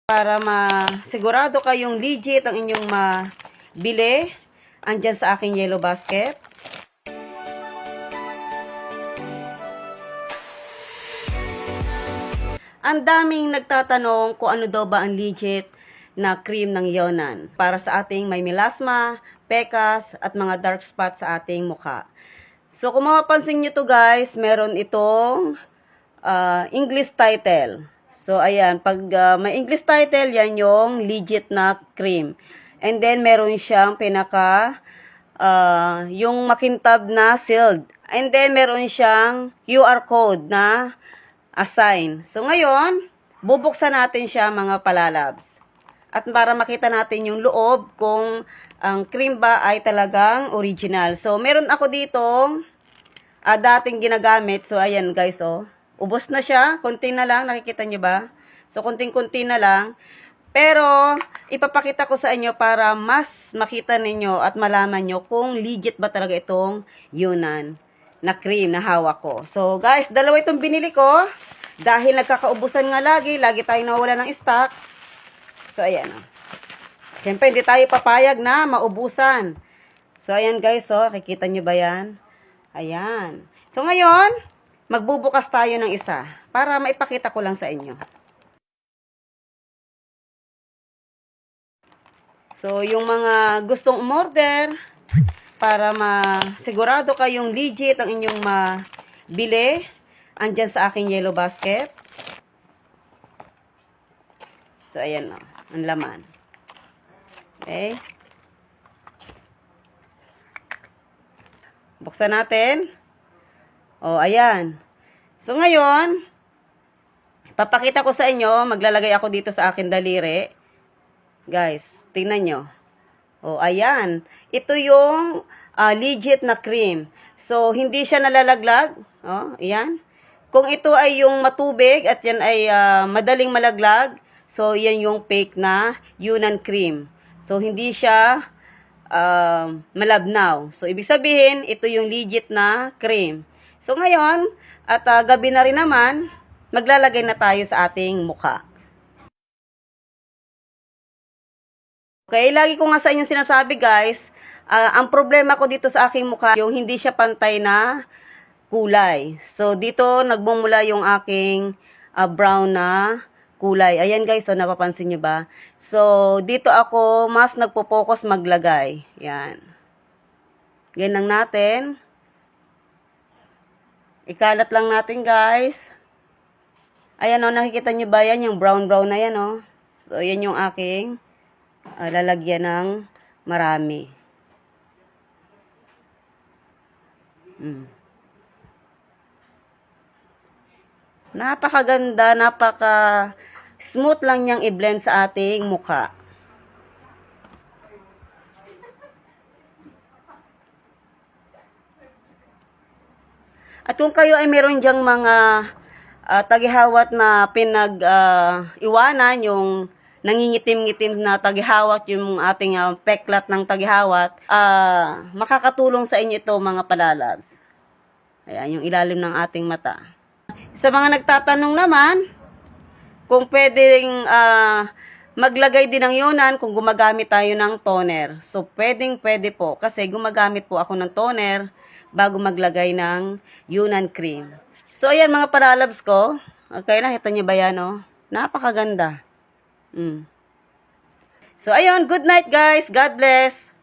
Para masigurado kayong legit ang inyong mabili, andyan sa aking yellow basket. Ang daming nagtatanong kung ano daw ba ang legit na cream ng Yonan para sa ating may melasma, pekas, at mga dark spots sa ating mukha. So kung mapapansin nyo to guys, meron itong English title. So ayan, pag may English title, yan yung legit na cream. And then meron siyang yung makintab na sealed. And then meron siyang QR code na assign. So ngayon, bubuksan natin siya mga palalabs. At para makita natin yung loob kung ang cream ba ay talagang original. So meron ako ditong dating ginagamit. So ayan guys, oh. Ubos na siya, konti na lang, nakikita nyo ba? So konting-konti na lang. Pero ipapakita ko sa inyo para mas makita ninyo at malaman nyo kung legit ba talaga itong Yonan na cream na hawak ko. So guys, dalawa itong binili ko. Dahil nagkakaubusan nga lagi tayong nawala ng stock. So ayan. Siyempre, hindi tayo papayag na maubusan. So ayan guys, oh, kikita nyo ba yan? Ayan. So ngayon, magbubukas tayo ng isa para maipakita ko lang sa inyo. So yung mga gustong umorder, para masigurado kayong legit ang inyong mabili, andyan sa aking yellow basket. So, ayan o. Ang laman. Okay. Buksan natin. O, ayan. So, ngayon, papakita ko sa inyo, maglalagay ako dito sa aking daliri. Guys, tingnan nyo. O, ayan. Ito yung legit na cream. So, hindi siya nalalaglag. O, ayan. Kung ito ay yung matubig at yan ay madaling malaglag, so yan yung fake na Yonan cream. So hindi siya malabnaw. So ibig sabihin, ito yung legit na cream. So ngayon, at gabi na rin naman, maglalagay na tayo sa ating mukha. Okay, lagi ko nga sa inyo sinasabi guys, ang problema ko dito sa aking mukha, yung hindi siya pantay na kulay. So, dito nagmumula yung aking brown na kulay. Ayan guys, so napapansin nyo ba? So, dito ako mas nagpo-focus maglagay. Yan. Ganyan lang natin. Ikalat lang natin guys. Ayan o, nakikita nyo ba yan? Yung brown-brown na yan o. So, yan yung aking lalagyan ng marami. Napakaganda, napaka-smooth lang niyang i-blend sa ating mukha. At kung kayo ay meron diyang mga tagihawat na pinag-iwanan, yung nangingitim-ngitim na tagihawat, yung ating peklat ng tagihawat, makakatulong sa inyo ito mga palalabs. Ayan, yung ilalim ng ating mata. Sa mga nagtatanong naman, kung pwedeng maglagay din ng Yonan kung gumagamit tayo ng toner. So, pwede po. Kasi gumagamit po ako ng toner bago maglagay ng Yonan cream. So, ayan mga palalabs ko. Okay, nakita niyo ba yan, oh? Napakaganda. So, ayun. Good night, guys. God bless.